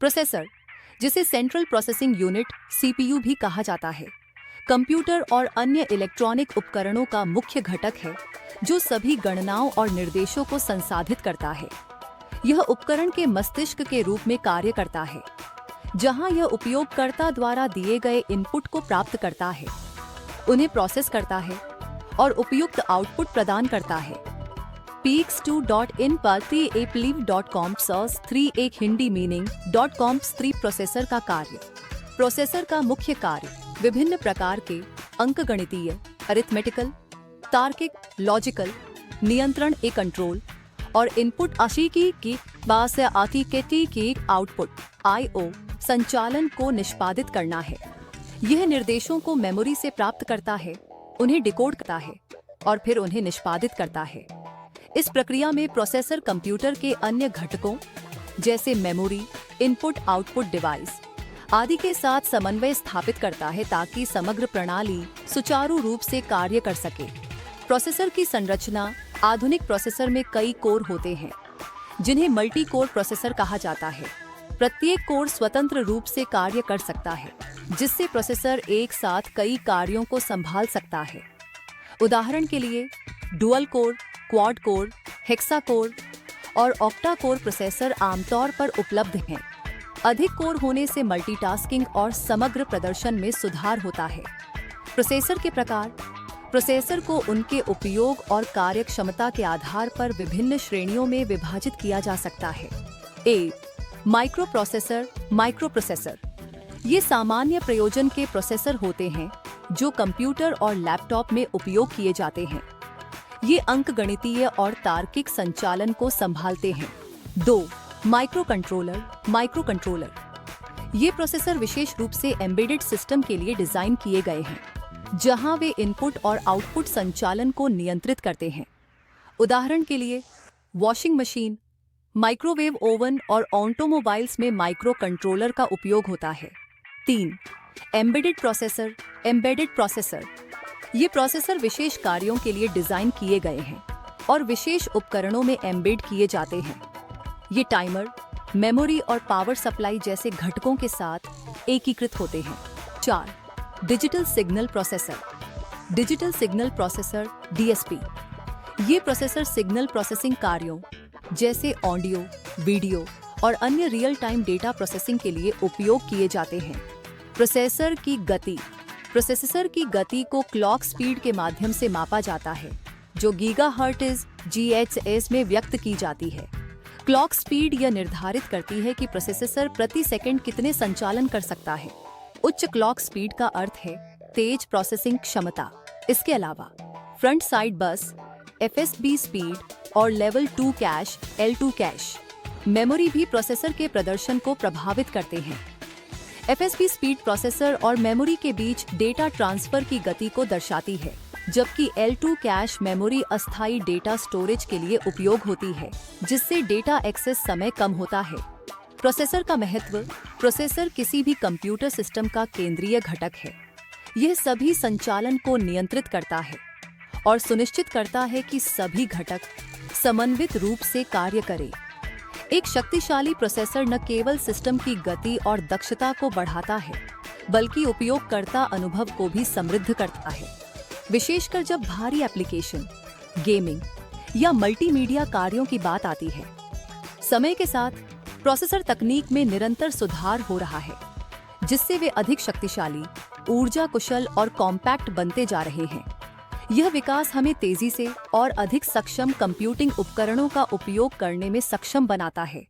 Processor, जिसे central processing unit CPU भी कहा जाता है, कंप्यूटर और अन्य इलेक्ट्रॉनिक उपकरणों का मुख्य घटक है जो सभी गणनाओं और निर्देशों को संसाधित करता है। यह उपकरण के मस्तिष्क के रूप में कार्य करता है, जहां यह उपयोगकर्ता द्वारा दिए गए इनपुट को प्राप्त करता है, उन्हें प्रोसेस करता है और उपयुक्त आउटपुट प्रदान करता है। px2.in पर 3apliv.com/3 एक हिंदी मीनिंग.com/3 प्रोसेसर का कार्य। प्रोसेसर का मुख्य कार्य विभिन्न प्रकार के अंकगणितीय, अरिथमेटिकल, तार्किक, लॉजिकल, नियंत्रण ए कंट्रोल और इनपुट आशिकी की बास आतिकेटी की आउटपुट IO संचालन को निष्पादित करना है। यह निर्देशों को मेमोरी से प्राप्त करता है, उन्हें डिकोड करता है और फिर उन्हें निष्पादित करता है। इस प्रक्रिया में प्रोसेसर कंप्यूटर के अन्य घटकों जैसे मेमोरी, इनपुट आउटपुट डिवाइस आदि के साथ समन्वय स्थापित करता है ताकि समग्र प्रणाली सुचारू रूप से कार्य कर सके। प्रोसेसर की संरचना आधुनिक प्रोसेसर में कई कोर होते हैं, जिन्हें मल्टी कोर प्रोसेसर कहा जाता है। प्रत्येक कोर स्वतंत्र रूप से कार्य कर सकता है, जिससे प्रोसेसर एक साथ कई कार्यों को संभाल सकता है। उदाहरण के लिए dual core, quad core, hexa core और ऑक्टा कोर प्रोसेसर आमतौर पर उपलब्ध हैं। अधिक कोर होने से मल्टीटास्किंग और समग्र प्रदर्शन में सुधार होता है। प्रोसेसर के प्रकार। प्रोसेसर को उनके उपयोग और कार्यक्षमता के आधार पर विभिन्न श्रेणियों में विभाजित किया जा सकता है। ए, माइक्रो प्रोसेसर, माइक्रो प्रोसेसर। ये सामान्य प्रयोजन के प्रोसेसर होते हैं जो कंप्यूटर और लैपटॉप में उपयोग किए जाते हैं। ये अंकगणितीय और तार्किक संचालन को संभालते हैं। 2. Micro controller, micro controller. ये प्रोसेसर विशेष रूप से एम्बेडेड सिस्टम के लिए डिजाइन किए गए हैं, जहां वे इनपुट और आउटपुट संचालन को नियंत्रित करते हैं। उदाहरण के लिए वॉशिंग मशीन, माइक्रोवेव ओवन और ऑटोमोबाइल्स में माइक्रो कंट्रोलर का उपयोग होता है। 3. Embedded processor, embedded processor. ये प्रोसेसर विशेष कार्यों के लिए डिजाइन किए गए हैं और विशेष उपकरणों में एम्बेड किए जाते हैं। ये टाइमर, मेमोरी और पावर सप्लाई जैसे घटकों के साथ एकीकृत होते हैं। 4. Digital signal processor, digital signal processor DSP। ये प्रोसेसर सिग्नल प्रोसेसिंग कार्यों जैसे ऑडियो, वीडियो और अन्य रियल टाइम डेटा प्रोसेसिंग के लिए उपयोग किए जाते हैं। प्रोसेसर की गति। प्रोसेसर की गति को क्लॉक स्पीड के माध्यम से मापा जाता है, जो गीगाहर्ट्ज़ GHz में व्यक्त की जाती है। क्लॉक स्पीड यह निर्धारित करती है कि प्रोसेसर प्रति सेकंड कितने संचालन कर सकता है। उच्च क्लॉक स्पीड का अर्थ है तेज प्रोसेसिंग क्षमता। इसके अलावा फ्रंट साइड बस, FSB स्पीड और level 2 cash L2 cache memory भी प्रोसेसर के प्रदर्शन को प्रभावित करते हैं। FSB स्पीड प्रोसेसर और मेमोरी के बीच डेटा ट्रांसफर की गति को दर्शाती है, जबकि L2 कैश मेमोरी अस्थायी डेटा स्टोरेज के लिए उपयोग होती है, जिससे डेटा एक्सेस समय कम होता है। प्रोसेसर का महत्व। प्रोसेसर किसी भी कंप्यूटर सिस्टम का केंद्रीय घटक है। यह सभी संचालन को नियंत्रित करता है और सुनिश्चित करता है कि सभी घटक समन्वित रूप से कार्य करें। एक शक्तिशाली प्रोसेसर न केवल सिस्टम की गति और दक्षता को बढ़ाता है, बल्कि उपयोगकर्ता अनुभव को भी समृद्ध करता है, विशेषकर जब भारी एप्लीकेशन, गेमिंग या मल्टीमीडिया कार्यों की बात आती है। समय के साथ प्रोसेसर तकनीक में निरंतर सुधार हो रहा है, जिससे वे अधिक शक्तिशाली, ऊर्जा कुशल और कॉम्पैक्ट बनते जा रहे हैं। यह विकास हमें तेजी से और अधिक सक्षम कंप्यूटिंग उपकरणों का उपयोग करने में सक्षम बनाता है।